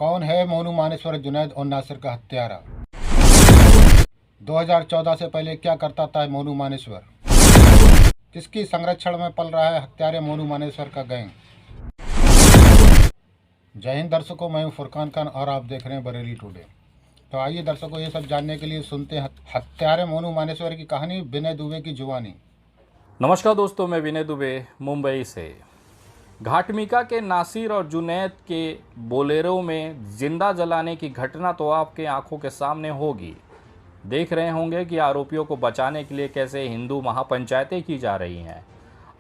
कौन है मोनू मानेश्वर, जुनैद और नासिर का हत्यारा? 2014 से पहले क्या करता था मोनू मानेश्वर? किसकी संरक्षण में पल रहा है हत्यारे मोनू मानेश्वर का गैंग? जय हिंद दर्शकों, मैं हूं फुरकान खान और आप देख रहे हैं बरेली टुडे। तो आइए दर्शकों, ये सब जानने के लिए सुनते हैं हत्यारे मोनू मानेश्वर की कहानी, विनय दुबे की जुबानी। नमस्कार दोस्तों, मैं विनय दुबे मुंबई से। घाटमिका के नासिर और जुनैद के बोलेरो में जिंदा जलाने की घटना तो आपके आंखों के सामने होगी। देख रहे होंगे कि आरोपियों को बचाने के लिए कैसे हिंदू महापंचायतें की जा रही हैं।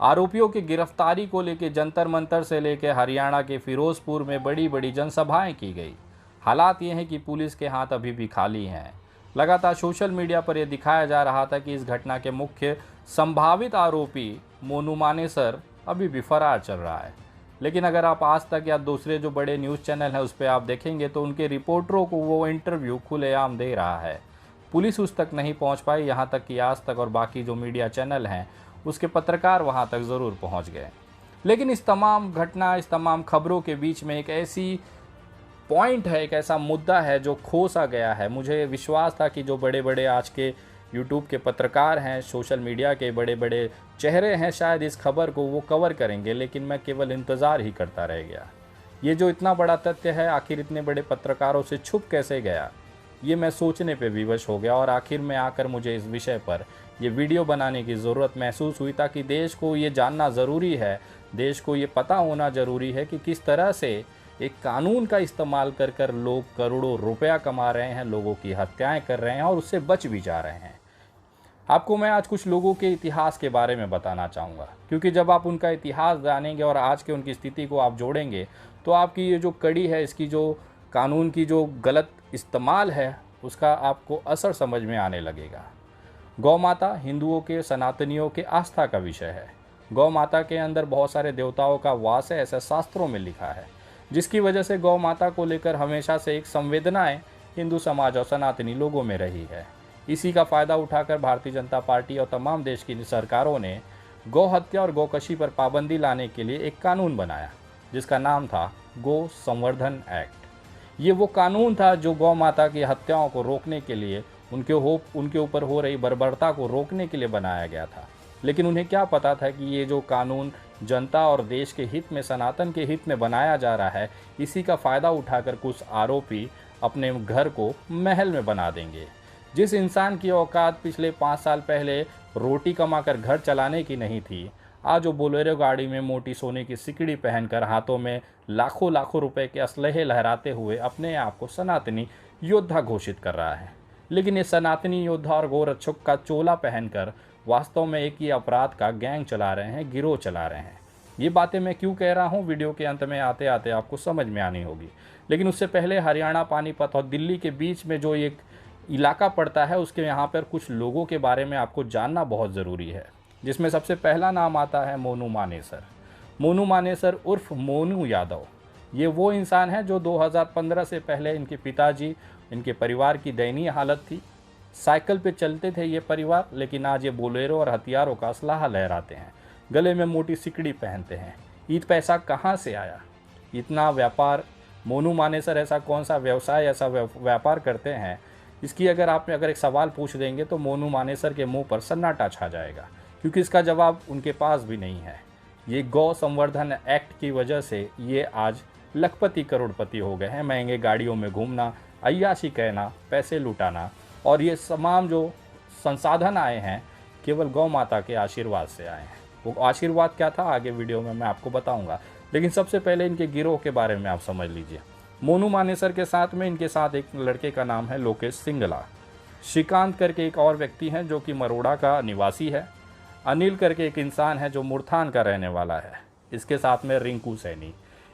आरोपियों की गिरफ्तारी को लेकर जंतर मंतर से लेकर हरियाणा के फिरोजपुर में बड़ी बड़ी जनसभाएं की गई। हालात ये हैं कि पुलिस के हाथ अभी भी खाली हैं। लगातार सोशल मीडिया पर यह दिखाया जा रहा था कि इस घटना के मुख्य संभावित आरोपी मोनू मानेसर अभी भी फरार चल रहा है। लेकिन अगर आप आज तक या दूसरे जो बड़े न्यूज़ चैनल हैं उस पर आप देखेंगे तो उनके रिपोर्टरों को वो इंटरव्यू खुलेआम दे रहा है। पुलिस उस तक नहीं पहुंच पाई, यहाँ तक कि आज तक और बाकी जो मीडिया चैनल हैं उसके पत्रकार वहाँ तक ज़रूर पहुँच गए। लेकिन इस तमाम घटना, इस तमाम खबरों के बीच में एक ऐसी पॉइंट है, एक ऐसा मुद्दा है जो खोसा गया है। मुझे विश्वास था कि जो बड़े बड़े आज के यूट्यूब के पत्रकार हैं, सोशल मीडिया के बड़े बड़े चेहरे हैं, शायद इस खबर को वो कवर करेंगे, लेकिन मैं केवल इंतज़ार ही करता रह गया। ये जो इतना बड़ा तथ्य है आखिर इतने बड़े पत्रकारों से छुप कैसे गया, ये मैं सोचने पे विवश हो गया। और आखिर में आकर मुझे इस विषय पर ये वीडियो बनाने की ज़रूरत महसूस हुई, ताकि देश को ये जानना ज़रूरी है, देश को ये पता होना ज़रूरी है कि किस तरह से एक कानून का इस्तेमाल कर कर लोग करोड़ों रुपया कमा रहे हैं, लोगों की हत्याएं कर रहे हैं और उससे बच भी जा रहे हैं। आपको मैं आज कुछ लोगों के इतिहास के बारे में बताना चाहूँगा, क्योंकि जब आप उनका इतिहास जानेंगे और आज के उनकी स्थिति को आप जोड़ेंगे तो आपकी ये जो कड़ी है, इसकी जो कानून की जो गलत इस्तेमाल है, उसका आपको असर समझ में आने लगेगा। गौ माता हिंदुओं के, सनातनियों के आस्था का विषय है। गौ माता के अंदर बहुत सारे देवताओं का वास है, ऐसा शास्त्रों में लिखा है, जिसकी वजह से गौ माता को लेकर हमेशा से एक संवेदनाएं हिंदू समाज और सनातनी लोगों में रही है। इसी का फ़ायदा उठाकर भारतीय जनता पार्टी और तमाम देश की सरकारों ने गौ हत्या और गौकशी पर पाबंदी लाने के लिए एक कानून बनाया, जिसका नाम था गौ संवर्धन एक्ट। ये वो कानून था जो गौ माता की हत्याओं को रोकने के लिए, उनके ऊपर हो रही बर्बरता को रोकने के लिए बनाया गया था। लेकिन उन्हें क्या पता था कि ये जो कानून जनता और देश के हित में, सनातन के हित में बनाया जा रहा है, इसी का फ़ायदा उठाकर कुछ आरोपी अपने घर को महल में बना देंगे। जिस इंसान की औकात पिछले 5 साल पहले रोटी कमाकर घर चलाने की नहीं थी, आज वो बोलेरो गाड़ी में मोटी सोने की सिकड़ी पहनकर हाथों में लाखों लाखों रुपए के असलहे लहराते हुए अपने आप को सनातनी योद्धा घोषित कर रहा है। लेकिन ये सनातनी योद्धा और गोरक्षक का चोला पहनकर वास्तव में एक ही अपराध का गैंग चला रहे हैं, गिरोह चला रहे हैं। ये बातें मैं क्यों कह रहा हूँ, वीडियो के अंत में आते आते आपको समझ में आनी होगी। लेकिन उससे पहले हरियाणा, पानीपत और दिल्ली के बीच में जो एक इलाका पड़ता है, उसके यहाँ पर कुछ लोगों के बारे में आपको जानना बहुत ज़रूरी है, जिसमें सबसे पहला नाम आता है मोनू मानेसर। मोनू मानेसर उर्फ मोनू यादव। ये वो इंसान है जो 2015 से पहले इनके पिताजी, इनके परिवार की दयनीय हालत थी। साइकिल पे चलते थे ये परिवार, लेकिन आज ये बोलेरो और हथियारों का असलाहा लहराते हैं, गले में मोटी सिकड़ी पहनते हैं। ईद पैसा कहाँ से आया, इतना व्यापार? मोनू मानेसर ऐसा कौन सा व्यवसाय, ऐसा व्यापार करते हैं, इसकी अगर एक सवाल पूछ देंगे तो मोनू मानेसर के मुंह पर सन्नाटा छा जाएगा, क्योंकि इसका जवाब उनके पास भी नहीं है। ये गौ संवर्धन एक्ट की वजह से ये आज लखपति करोड़पति हो गए हैं। महंगे गाड़ियों में घूमना, अय्याशी कहना, पैसे लुटाना, और ये तमाम जो संसाधन आए हैं केवल गौ माता के आशीर्वाद से आए हैं। वो आशीर्वाद क्या था आगे वीडियो में मैं आपको बताऊंगा, लेकिन सबसे पहले इनके गिरोह के बारे में आप समझ लीजिए। मोनू मानेसर के साथ में इनके साथ एक लड़के का नाम है लोकेश सिंगला। श्रीकांत करके एक और व्यक्ति हैं जो कि मरोड़ा का निवासी है। अनिल करके एक इंसान है जो मुरथान का रहने वाला है। इसके साथ में रिंकू सैनी।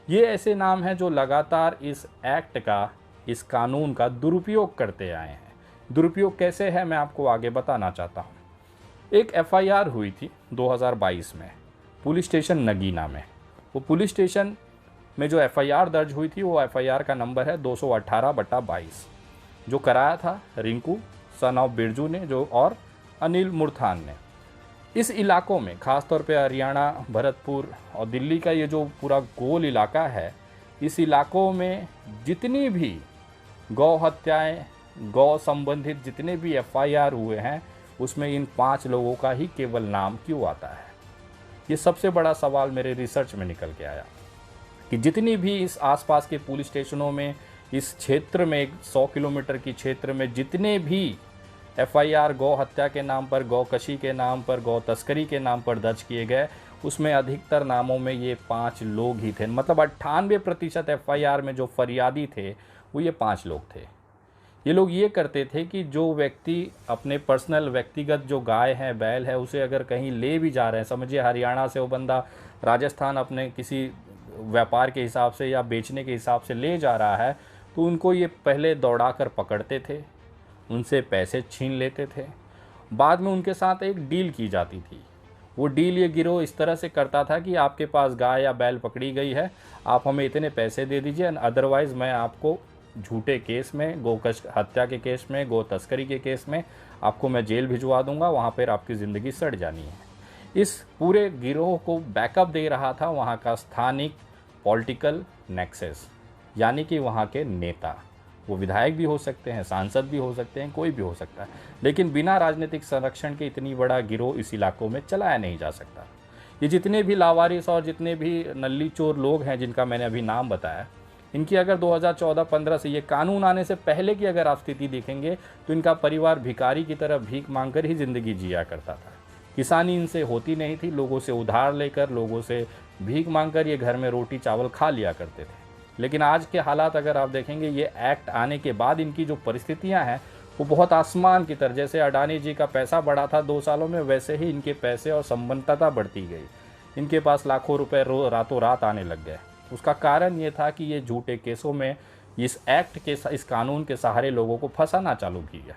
ये ऐसे नाम हैं जो लगातार इस एक्ट का, इस कानून का दुरुपयोग करते आए हैं। दुरुपयोग कैसे है मैं आपको आगे बताना चाहता हूँ। एक FIR हुई थी 2022 में पुलिस स्टेशन नगीना में। वो पुलिस स्टेशन में जो FIR दर्ज हुई थी, वो FIR का नंबर है 218/22, जो कराया था रिंकू सन ऑफ बिरजू ने, जो और अनिल मुरथान ने। इस इलाकों में ख़ासतौर पे हरियाणा, भरतपुर और दिल्ली का ये जो पूरा गोल इलाका है, इस इलाकों में जितनी भी गौ हत्याएं, गौ संबंधित जितने भी एफआईआर हुए हैं, उसमें इन 5 लोगों का ही केवल नाम क्यों आता है? ये सबसे बड़ा सवाल मेरे रिसर्च में निकल के आया कि जितनी भी इस आसपास के पुलिस स्टेशनों में, इस क्षेत्र में 100 किलोमीटर की क्षेत्र में जितने भी एफआईआर गौ हत्या के नाम पर, गौ कशी के नाम पर, गौ तस्करी के नाम पर दर्ज किए गए, उसमें अधिकतर नामों में ये 5 लोग ही थे। मतलब 98% एफआईआर में जो फरियादी थे वो ये 5 लोग थे। ये लोग ये करते थे कि जो व्यक्ति अपने पर्सनल व्यक्तिगत जो गाय है, बैल है, उसे अगर कहीं ले भी जा रहे हैं, समझिए हरियाणा से वो बंदा राजस्थान अपने किसी व्यापार के हिसाब से या बेचने के हिसाब से ले जा रहा है, तो उनको ये पहले दौड़ा कर पकड़ते थे, उनसे पैसे छीन लेते थे, बाद में उनके साथ एक डील की जाती थी। वो डील ये गिरोह इस तरह से करता था कि आपके पास गाय या बैल पकड़ी गई है, आप हमें इतने पैसे दे दीजिए, अदरवाइज़ मैं आपको झूठे केस में, गौ हत्या के केस में, गौ तस्करी के केस में आपको मैं जेल भिजवा दूंगा, वहाँ पर आपकी ज़िंदगी सड़ जानी है। इस पूरे गिरोह को बैकअप दे रहा था वहाँ का स्थानिक पॉलिटिकल नेक्सस, यानी कि वहाँ के नेता। वो विधायक भी हो सकते हैं, सांसद भी हो सकते हैं, कोई भी हो सकता है, लेकिन बिना राजनीतिक संरक्षण के इतनी बड़ा गिरोह इस इलाकों में चलाया नहीं जा सकता। ये जितने भी लावारिस और जितने भी नल्ली चोर लोग हैं जिनका मैंने अभी नाम बताया, इनकी अगर 2014-15 से, ये कानून आने से पहले की अगर आप स्थिति देखेंगे तो इनका परिवार भिखारी की तरह भीख मांगकर ही ज़िंदगी जिया करता था। किसानी इनसे होती नहीं थी, लोगों से उधार लेकर, लोगों से भीख मांगकर ये घर में रोटी चावल खा लिया करते थे। लेकिन आज के हालात अगर आप देखेंगे, ये एक्ट आने के बाद इनकी जो परिस्थितियां हैं वो बहुत आसमान की तरह, जैसे अडानी जी का पैसा बढ़ा था 2 सालों में, वैसे ही इनके पैसे और संबंधता बढ़ती गई। इनके पास लाखों रुपए रातों रात आने लग गए। उसका कारण ये था कि ये झूठे केसों में इस एक्ट के, इस कानून के सहारे लोगों को फंसाना चालू किया।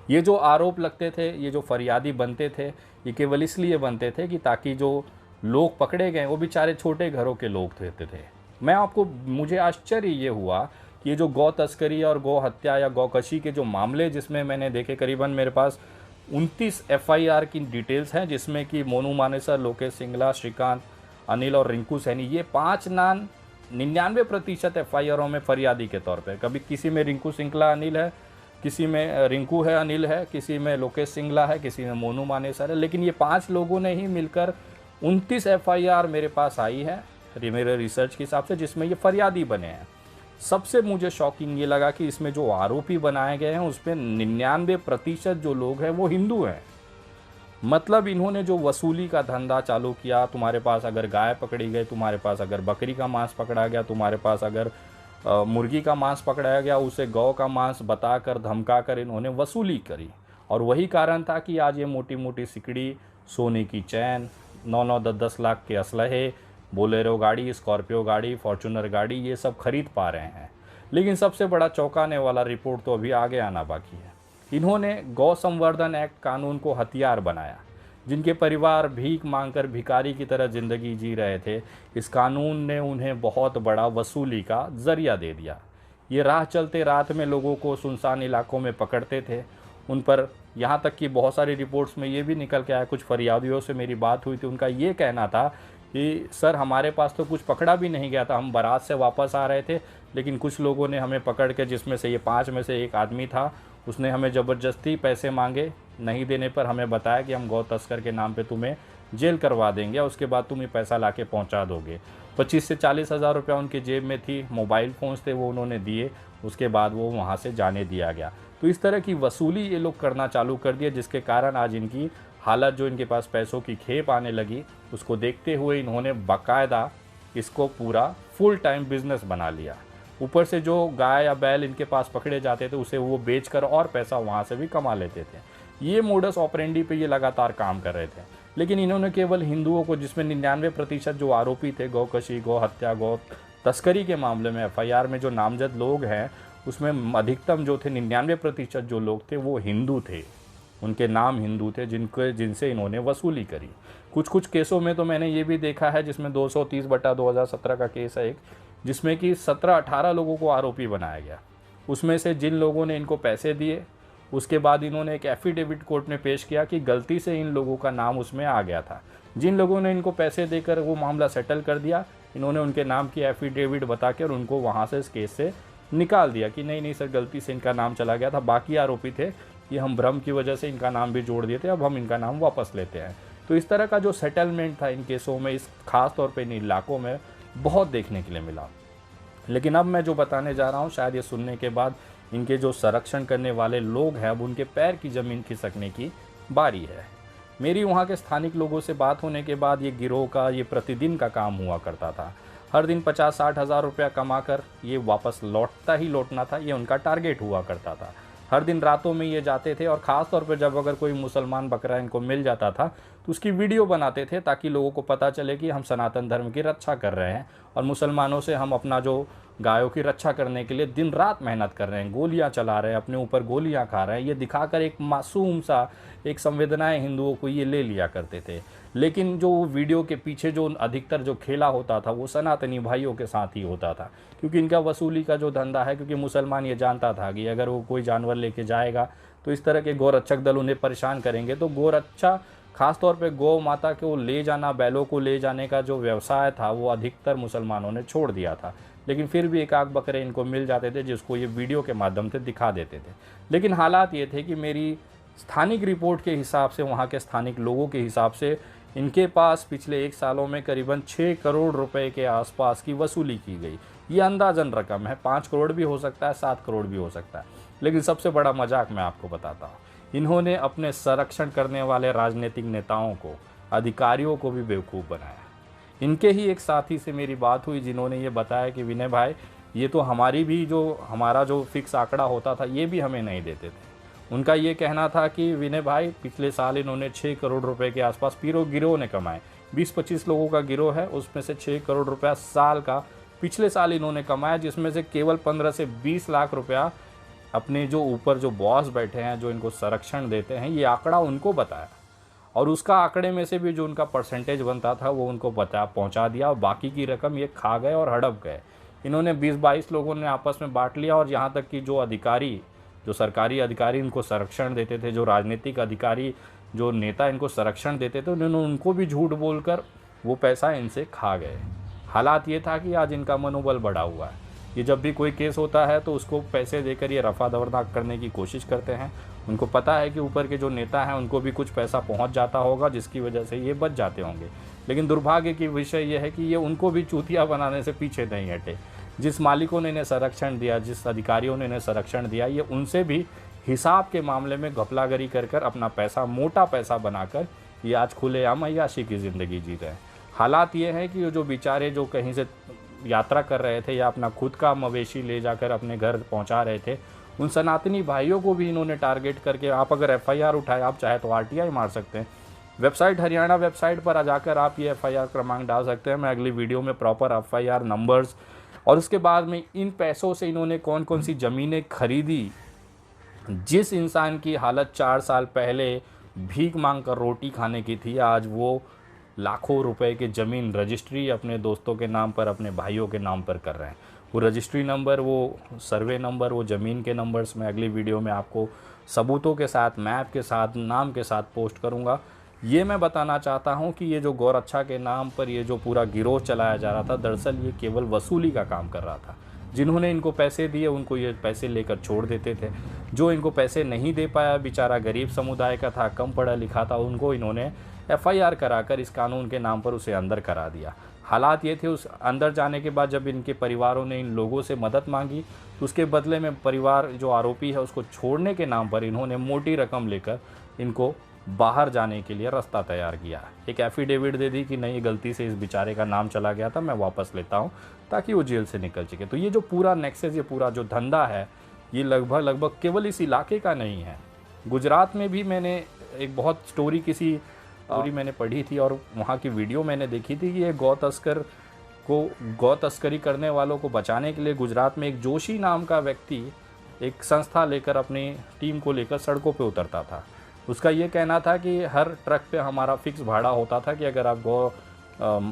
ये जो आरोप लगते थे, ये जो फरियादी बनते थे, ये केवल इसलिए बनते थे कि ताकि जो लोग पकड़े गए वो बेचारे छोटे घरों के लोग थे। मुझे आश्चर्य ये हुआ कि ये जो गौ तस्करी और गौ हत्या या गौकशी के जो मामले जिसमें मैंने देखे, करीबन मेरे पास 29 एफआईआर की डिटेल्स हैं, जिसमें कि मोनू मानेसर, लोकेश सिंगला, श्रीकांत, अनिल और रिंकू सैनी, ये 5 नाम 99% एफआईआरों में फरियादी के तौर पे। कभी किसी में रिंकू सिंगला अनिल है, किसी में रिंकू है अनिल है, किसी में लोकेश सिंगला है, किसी में मोनू मानेसर है, लेकिन ये 5 लोगों ने ही मिलकर 29 एफआईआर मेरे पास आई है मेरे रिसर्च के हिसाब से, जिसमें ये फरियादी बने हैं। सबसे मुझे शॉकिंग ये लगा कि इसमें जो आरोपी बनाए गए हैं उसमें 99% जो लोग हैं वो हिंदू हैं। मतलब इन्होंने जो वसूली का धंधा चालू किया, तुम्हारे पास अगर गाय पकड़ी गई, तुम्हारे पास अगर बकरी का मांस पकड़ा गया, तुम्हारे पास अगर मुर्गी का मांस पकड़ाया गया, उसे गौ का मांस बताकर धमकाकर इन्होंने वसूली करी। और वही कारण था कि आज ये मोटी मोटी सिकड़ी, सोने की चैन, 9-9, 10-10 लाख के असलहे, बोलेरो गाड़ी, स्कॉर्पियो गाड़ी, फॉर्चूनर गाड़ी, ये सब खरीद पा रहे हैं। लेकिन सबसे बड़ा चौंकाने वाला रिपोर्ट तो अभी आगे आना बाकी है। इन्होंने गौ संवर्धन एक्ट कानून को हथियार बनाया। जिनके परिवार भीख मांगकर भिखारी की तरह ज़िंदगी जी रहे थे, इस कानून ने उन्हें बहुत बड़ा वसूली का ज़रिया दे दिया। ये राह चलते रात में लोगों को सुनसान इलाकों में पकड़ते थे, उन पर यहाँ तक कि बहुत सारी रिपोर्ट्स में ये भी निकल के आया, कुछ फरियादियों से मेरी बात हुई थी, उनका ये कहना था कि सर हमारे पास तो कुछ पकड़ा भी नहीं गया था, हम बारात से वापस आ रहे थे, लेकिन कुछ लोगों ने हमें पकड़ के, जिसमें से ये 5 में से एक आदमी था, उसने हमें ज़बरदस्ती पैसे मांगे, नहीं देने पर हमें बताया कि हम गौ तस्कर के नाम पे तुम्हें जेल करवा देंगे, उसके बाद तुम ये पैसा लाके पहुंचा दोगे। 25 से 40 हज़ार रुपया उनके जेब में थी, मोबाइल फ़ोन्स थे, वो उन्होंने दिए, उसके बाद वो वहाँ से जाने दिया गया। तो इस तरह की वसूली ये लोग करना चालू कर दिए, जिसके कारण आज इनकी हालत, जो इनके पास पैसों की खेप आने लगी, उसको देखते हुए इन्होंने बाकायदा इसको पूरा फुल टाइम बिजनेस बना लिया। ऊपर से जो गाय या बैल इनके पास पकड़े जाते थे, उसे वो बेचकर और पैसा वहाँ से भी कमा लेते थे। ये मोडस ऑपरेंडी पे ये लगातार काम कर रहे थे। लेकिन इन्होंने केवल हिंदुओं को, जिसमें 99% जो आरोपी थे गौकशी, गौ हत्या, गौ तस्करी के मामले में एफआईआर में जो नामजद लोग हैं, उसमें अधिकतम जो थे 99% जो लोग थे वो हिंदू थे, उनके नाम हिंदू थे, जिनसे इन्होंने वसूली करी। कुछ केसों में तो मैंने ये भी देखा है, जिसमें 230/2017 का केस है एक, जिसमें कि 17-18 लोगों को आरोपी बनाया गया। उसमें से जिन लोगों ने इनको पैसे दिए, उसके बाद इन्होंने एक एफिडेविट कोर्ट में पेश किया कि गलती से इन लोगों का नाम उसमें आ गया था, जिन लोगों ने इनको पैसे देकर वो मामला सेटल कर दिया, इन्होंने उनके नाम की एफिडेविट बता के और उनको वहाँ से इस केस से निकाल दिया कि नहीं सर, गलती से इनका नाम चला गया था, बाकी आरोपी थे, ये हम भ्रम की वजह से इनका नाम भी जोड़ दिए थे, अब हम इनका नाम वापस लेते हैं। तो इस तरह का जो सेटलमेंट था इन केसों में, इस खास तौर पे इन इलाकों में बहुत देखने के लिए मिला। लेकिन अब मैं जो बताने जा रहा हूँ, शायद ये सुनने के बाद इनके जो संरक्षण करने वाले लोग हैं, अब उनके पैर की ज़मीन खिसकने की बारी है। मेरी वहाँ के स्थानिक लोगों से बात होने के बाद ये गिरोह का ये प्रतिदिन का काम हुआ करता था। हर दिन 50-60 हज़ार रुपया कमा कर ये वापस लौटना था, ये उनका टारगेट हुआ करता था। हर दिन रातों में ये जाते थे और ख़ास तौर पर जब अगर कोई मुसलमान बकरा इनको मिल जाता था तो उसकी वीडियो बनाते थे, ताकि लोगों को पता चले कि हम सनातन धर्म की रक्षा कर रहे हैं और मुसलमानों से हम अपना जो गायों की रक्षा करने के लिए दिन रात मेहनत कर रहे हैं, गोलियां चला रहे हैं, अपने ऊपर गोलियां खा रहे हैं, ये दिखाकर एक मासूम सा एक संवेदनाएं हिंदुओं को ये ले लिया करते थे। लेकिन जो वीडियो के पीछे जो अधिकतर जो खेला होता था वो सनातनी भाइयों के साथ ही होता था, क्योंकि इनका वसूली का जो धंधा है, क्योंकि मुसलमान ये जानता था कि अगर वो कोई जानवर लेके जाएगा तो इस तरह के गोरक्षक दल उन्हें परेशान करेंगे, तो गोरक्षा खास तौर पे गौ माता को ले जाना, बैलों को ले जाने का जो व्यवसाय था वो अधिकतर मुसलमानों ने छोड़ दिया था। लेकिन फिर भी एक आध बकरे इनको मिल जाते थे जिसको ये वीडियो के माध्यम से दिखा देते थे। लेकिन हालात ये थे कि मेरी स्थानिक रिपोर्ट के हिसाब से, वहाँ के स्थानिक लोगों के हिसाब से, इनके पास पिछले 1 सालों में करीबन 6 करोड़ रुपए के आसपास की वसूली की गई। ये अंदाजन रकम है, 5 करोड़ भी हो सकता है, 7 करोड़ भी हो सकता है। लेकिन सबसे बड़ा मजाक मैं आपको बताता हूँ, इन्होंने अपने संरक्षण करने वाले राजनीतिक नेताओं को, अधिकारियों को भी बेवकूफ़ बनाया। इनके ही एक साथी से मेरी बात हुई जिन्होंने ये बताया कि विनय भाई, ये तो हमारा जो फिक्स आंकड़ा होता था ये भी हमें नहीं देते थे। उनका ये कहना था कि विनय भाई, पिछले साल इन्होंने 6 करोड़ रुपए के आसपास गिरोह ने कमाए। 20-25 लोगों का गिरोह है, उसमें से 6 करोड़ रुपया साल का पिछले साल इन्होंने कमाया, जिसमें से केवल 15 से 20 लाख रुपया अपने जो ऊपर जो बॉस बैठे हैं, जो इनको संरक्षण देते हैं, ये आंकड़ा उनको बताया और उसका आंकड़े में से भी जो उनका परसेंटेज बनता था वो उनको पहुंचा दिया और बाकी की रकम ये खा गए और हड़प गए। इन्होंने 20-22 लोगों ने आपस में बांट लिया और यहाँ तक कि जो सरकारी अधिकारी इनको संरक्षण देते थे, जो राजनीतिक अधिकारी, जो नेता इनको संरक्षण देते थे, उन्होंने उनको भी झूठ बोलकर वो पैसा इनसे खा गए। हालात ये था कि आज इनका मनोबल बढ़ा हुआ है। ये जब भी कोई केस होता है तो उसको पैसे देकर ये रफा दफा करने की कोशिश करते हैं। उनको पता है कि ऊपर के जो नेता हैं उनको भी कुछ पैसा पहुंच जाता होगा, जिसकी वजह से ये बच जाते होंगे। लेकिन दुर्भाग्य की विषय ये है कि ये उनको भी चूतिया बनाने से पीछे नहीं हटे। जिस मालिकों ने इन्हें संरक्षण दिया, जिस अधिकारियों ने इन्हें संरक्षण दिया, ये उनसे भी हिसाब के मामले में घपलागरी कर अपना पैसा, मोटा पैसा बनाकर ये आज खुलेआम अय्याशी की ज़िंदगी जी रहे हैं। हालात ये है कि जो बेचारे जो कहीं से यात्रा कर रहे थे या अपना खुद का मवेशी ले जाकर अपने घर पहुंचा रहे थे, उन सनातनी भाइयों को भी इन्होंने टारगेट करके, आप अगर FIR उठाए, आप चाहे तो RTI मार सकते हैं। वेबसाइट, हरियाणा वेबसाइट पर आ जाकर आप ये FIR क्रमांक डाल सकते हैं। मैं अगली वीडियो में प्रॉपर FIR नंबर्स और उसके बाद में इन पैसों से इन्होंने कौन कौन सी ज़मीनें खरीदी, जिस इंसान की हालत 4 साल पहले भीख मांग कर रोटी खाने की थी, आज वो लाखों रुपए की ज़मीन रजिस्ट्री अपने दोस्तों के नाम पर, अपने भाइयों के नाम पर कर रहे हैं। वो रजिस्ट्री नंबर, वो सर्वे नंबर, वो ज़मीन के नंबर्स मैं अगली वीडियो में आपको सबूतों के साथ, मैप के साथ, नाम के साथ पोस्ट करूँगा। ये मैं बताना चाहता हूँ कि ये जो गौरक्षा के नाम पर ये जो पूरा गिरोह चलाया जा रहा था, दरअसल ये केवल वसूली का काम कर रहा था। जिन्होंने इनको पैसे दिए उनको ये पैसे लेकर छोड़ देते थे। जो इनको पैसे नहीं दे पाया, बेचारा गरीब समुदाय का था, कम पढ़ा लिखा था, उनको इन्होंने FIR कराकर इस कानून के नाम पर उसे अंदर करा दिया। हालात ये थे, उस अंदर जाने के बाद जब इनके परिवारों ने इन लोगों से मदद मांगी तो उसके बदले में परिवार जो आरोपी है उसको छोड़ने के नाम पर इन्होंने मोटी रकम लेकर इनको बाहर जाने के लिए रास्ता तैयार किया। एक एफिडेविट दे दी कि नहीं, गलती से इस बेचारे का नाम चला गया था, मैं वापस लेता हूँ, ताकि वो जेल से निकल सके। तो ये जो पूरा नेक्सस, ये पूरा जो धंधा है, ये लगभग केवल इस इलाके का नहीं है। गुजरात में भी मैंने एक बहुत स्टोरी मैंने पढ़ी थी और वहाँ की वीडियो मैंने देखी थी कि ये गौ तस्करी करने वालों को बचाने के लिए गुजरात में एक जोशी नाम का व्यक्ति एक संस्था लेकर अपनी टीम को लेकर सड़कों पे उतरता था। उसका ये कहना था कि हर ट्रक पे हमारा फिक्स भाड़ा होता था कि अगर आप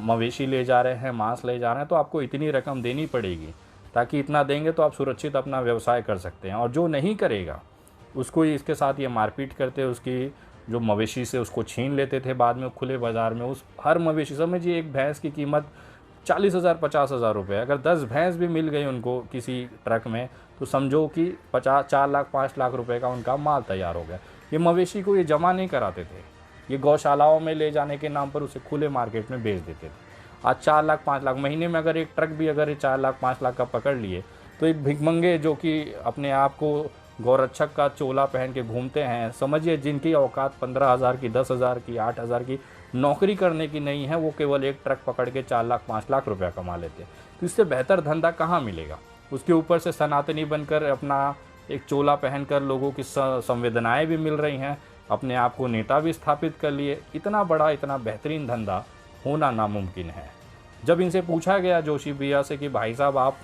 मवेशी ले जा रहे हैं, मांस ले जा रहे हैं, तो आपको इतनी रकम देनी पड़ेगी, ताकि इतना देंगे तो आप सुरक्षित अपना व्यवसाय कर सकते हैं। और जो नहीं करेगा उसको इसके साथ ये मारपीट करते, उसकी जो मवेशी से उसको छीन लेते थे बाद में खुले बाज़ार में। उस हर मवेशी, समझिए एक भैंस की कीमत 40,000 50,000 रुपये। अगर 10 भैंस भी मिल गई उनको किसी ट्रक में तो समझो कि 4 लाख 5 लाख रुपए का उनका माल तैयार हो गया। ये मवेशी को ये जमा नहीं कराते थे, ये गौशालाओं में ले जाने के नाम पर उसे खुले मार्केट में बेच देते थे। आज 4 लाख 5 लाख महीने में अगर एक ट्रक भी अगर ये 4 लाख 5 लाख का पकड़ लिए तो एक भिखमंगे जो कि अपने आप को गौरक्षक का चोला पहन के घूमते हैं, समझिए जिनकी औकात 15,000 की 10,000 की 8,000 की नौकरी करने की नहीं है, वो केवल एक ट्रक पकड़ के 4 लाख 5 लाख रुपया कमा लेते। तो इससे बेहतर धंधा कहाँ मिलेगा। उसके ऊपर से सनातनी बनकर अपना एक चोला पहनकर लोगों की संवेदनाएं भी मिल रही हैं, अपने आप को नेता भी स्थापित कर लिए। इतना बड़ा इतना बेहतरीन धंधा होना नामुमकिन है। जब इनसे पूछा गया जोशी भैया से कि भाई साहब आप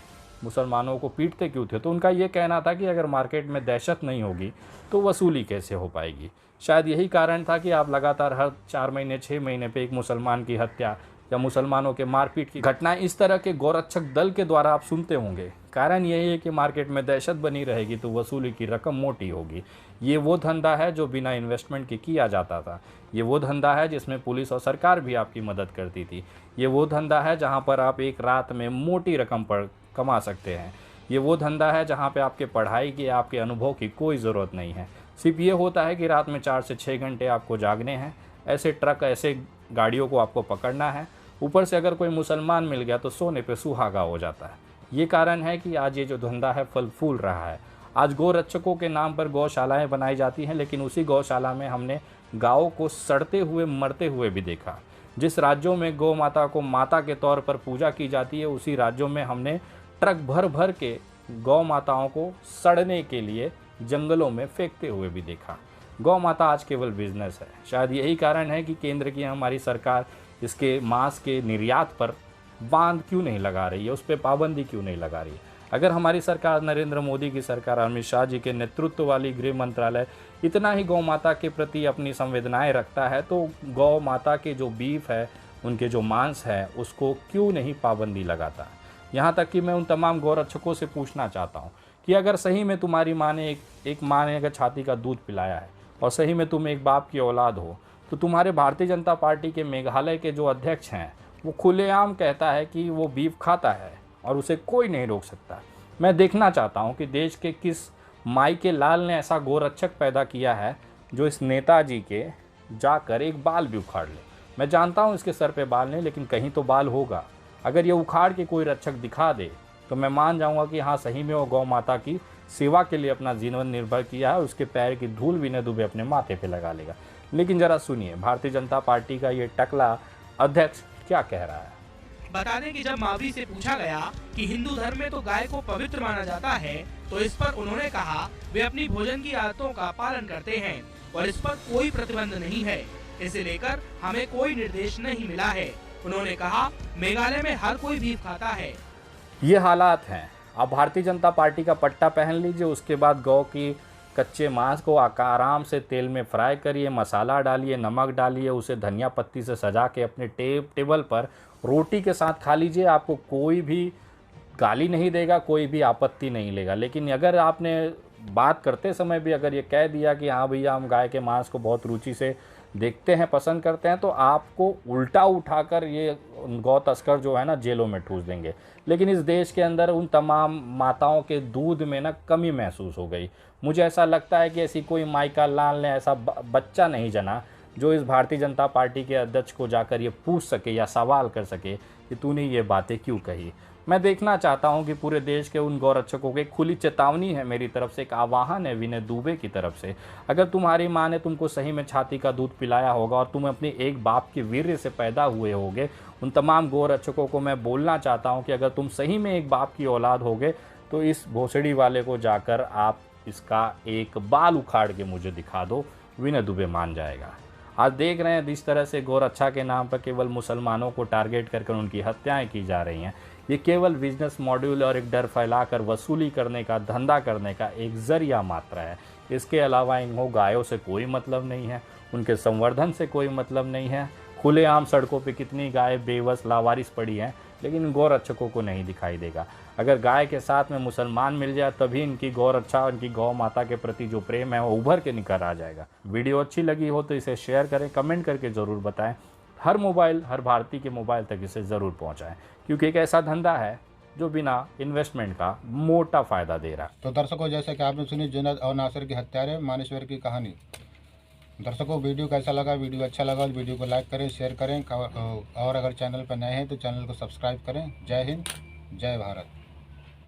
मुसलमानों को पीटते क्यों थे, तो उनका ये कहना था कि अगर मार्केट में दहशत नहीं होगी तो वसूली कैसे हो पाएगी। शायद यही कारण था कि आप लगातार हर 4 महीने 6 महीने पे एक मुसलमान की हत्या या मुसलमानों के मारपीट की घटनाएं इस तरह के गौरक्षक दल के द्वारा आप सुनते होंगे। कारण यही है कि मार्केट में दहशत बनी रहेगी तो वसूली की रकम मोटी होगी। ये वो धंधा है जो बिना इन्वेस्टमेंट के किया जाता था। ये वो धंधा है जिसमें पुलिस और सरकार भी आपकी मदद करती थी। ये वो धंधा है जहाँ पर आप एक रात में मोटी रकम पर कमा सकते हैं। ये वो धंधा है जहाँ पे आपके पढ़ाई की आपके अनुभव की कोई ज़रूरत नहीं है। सिर्फ ये होता है कि रात में 4 से 6 घंटे आपको जागने हैं, ऐसे ट्रक ऐसे गाड़ियों को आपको पकड़ना है। ऊपर से अगर कोई मुसलमान मिल गया तो सोने पे सुहागा हो जाता है। ये कारण है कि आज ये जो धंधा है फल फूल रहा है। आज गौरक्षकों के नाम पर गौशालाएं बनाई जाती हैं, लेकिन उसी गौशाला में हमने गायों को सड़ते हुए मरते हुए भी देखा। जिस राज्यों में गौ माता को माता के तौर पर पूजा की जाती है, उसी राज्यों में हमने ट्रक भर भर के गौ माताओं को सड़ने के लिए जंगलों में फेंकते हुए भी देखा। गौ माता आज केवल बिजनेस है। शायद यही कारण है कि केंद्र की हमारी सरकार इसके मांस के निर्यात पर बांध क्यों नहीं लगा रही है, उस पर पाबंदी क्यों नहीं लगा रही है। अगर हमारी सरकार, नरेंद्र मोदी की सरकार, अमित शाह जी के नेतृत्व वाली गृह मंत्रालय इतना ही गौ माता के प्रति अपनी संवेदनाएं रखता है तो गौ माता के जो बीफ है, उनके जो मांस है, उसको क्यों नहीं पाबंदी लगाता। यहाँ तक कि मैं उन तमाम गौरक्षकों से पूछना चाहता हूँ कि अगर सही में तुम्हारी माँ ने एक माँ ने अगर छाती का दूध पिलाया है और सही में तुम एक बाप की औलाद हो, तो तुम्हारे भारतीय जनता पार्टी के मेघालय के जो अध्यक्ष हैं वो खुलेआम कहता है कि वो बीफ खाता है और उसे कोई नहीं रोक सकता। मैं देखना चाहता हूँ कि देश के किस माई के लाल ने ऐसा गोरक्षक पैदा किया है जो इस नेताजी के जाकर एक बाल भी उखाड़ ले। मैं जानता हूँ इसके सर पे बाल नहीं, लेकिन कहीं तो बाल होगा। अगर ये उखाड़ के कोई रक्षक दिखा दे तो मैं मान जाऊँगा कि हाँ सही में वो गौ माता की सेवा के लिए अपना जीवन निर्भर किया है। उसके पैर की धूल विनय दुबे अपने माथे पे लगा लेगा। लेकिन जरा सुनिए भारतीय जनता पार्टी का ये टकला अध्यक्ष क्या कह रहा है। बता दें कि जब मावी से पूछा गया कि हिंदू धर्म में तो गाय को पवित्र माना जाता है, तो इस पर उन्होंने कहा वे अपनी भोजन की आदतों का पालन करते हैं और इस पर कोई प्रतिबंध नहीं है। इसे लेकर हमें कोई निर्देश नहीं मिला है। उन्होंने कहा मेघालय में हर कोई बीफ खाता है। ये हालात हैं। आप भारतीय जनता पार्टी का पट्टा पहन लीजिए, उसके बाद गौ की कच्चे मांस को आराम से तेल में फ्राई करिए, मसाला डालिए, नमक डालिए, उसे धनिया पत्ती से सजा के अपने टेबल पर रोटी के साथ खा लीजिए। आपको कोई भी गाली नहीं देगा, कोई भी आपत्ति नहीं लेगा। लेकिन अगर आपने बात करते समय भी अगर ये कह दिया कि हाँ भैया हम गाय के मांस को बहुत रुचि से देखते हैं, पसंद करते हैं, तो आपको उल्टा उठाकर ये गौ तस्कर जो है ना जेलों में ठूस देंगे। लेकिन इस देश के अंदर उन तमाम माताओं के दूध में ना कमी महसूस हो गई। मुझे ऐसा लगता है कि ऐसी कोई माइका लाल ने ऐसा बच्चा नहीं जना जो इस भारतीय जनता पार्टी के अध्यक्ष को जाकर ये पूछ सके या सवाल कर सके कि तूने ये बातें क्यों कही। मैं देखना चाहता हूं कि पूरे देश के उन गौरक्षकों के खुली चेतावनी है मेरी तरफ से, एक आह्वान है विनय दुबे की तरफ से। अगर तुम्हारी माँ ने तुमको सही में छाती का दूध पिलाया होगा और तुम अपनी एक बाप के वीर्य से पैदा हुए होगे, उन तमाम गौरक्षकों को मैं बोलना चाहता हूँ कि अगर तुम सही में एक बाप की औलाद होगे तो इस भोसड़ी वाले को जाकर आप इसका एक बाल उखाड़ के मुझे दिखा दो, विनय दुबे मान जाएगा। आज देख रहे हैं जिस तरह से गौरक्षा के नाम पर केवल मुसलमानों को टारगेट करके उनकी हत्याएं की जा रही हैं। ये केवल बिजनेस मॉड्यूल और एक डर फैलाकर वसूली करने का, धंधा करने का एक जरिया मात्र है। इसके अलावा इनको गायों से कोई मतलब नहीं है, उनके संवर्धन से कोई मतलब नहीं है। खुलेआम सड़कों पे कितनी गाय बेबस लावारिस पड़ी हैं, लेकिन इन गौरक्षकों को नहीं दिखाई देगा। अगर गाय के साथ में मुसलमान मिल जाए तभी इनकी गौरक्षा और इनकी गौ माता के प्रति जो प्रेम है वो उभर के निकल आ जाएगा। वीडियो अच्छी लगी हो तो इसे शेयर करें, कमेंट करके ज़रूर बताएं। हर भारतीय के मोबाइल तक इसे ज़रूर पहुँचाएँ, क्योंकि एक ऐसा धंधा है जो बिना इन्वेस्टमेंट का मोटा फ़ायदा दे रहा है। तो दर्शकों, जैसे कि आपने सुनी जुनैद और नासिर की हत्यारे मानेश्वर की कहानी। दर्शकों, वीडियो कैसा लगा? वीडियो अच्छा लगा तो वीडियो को लाइक करें, शेयर करें और अगर चैनल पर नए हैं तो चैनल को सब्सक्राइब करें। जय हिंद, जय भारत।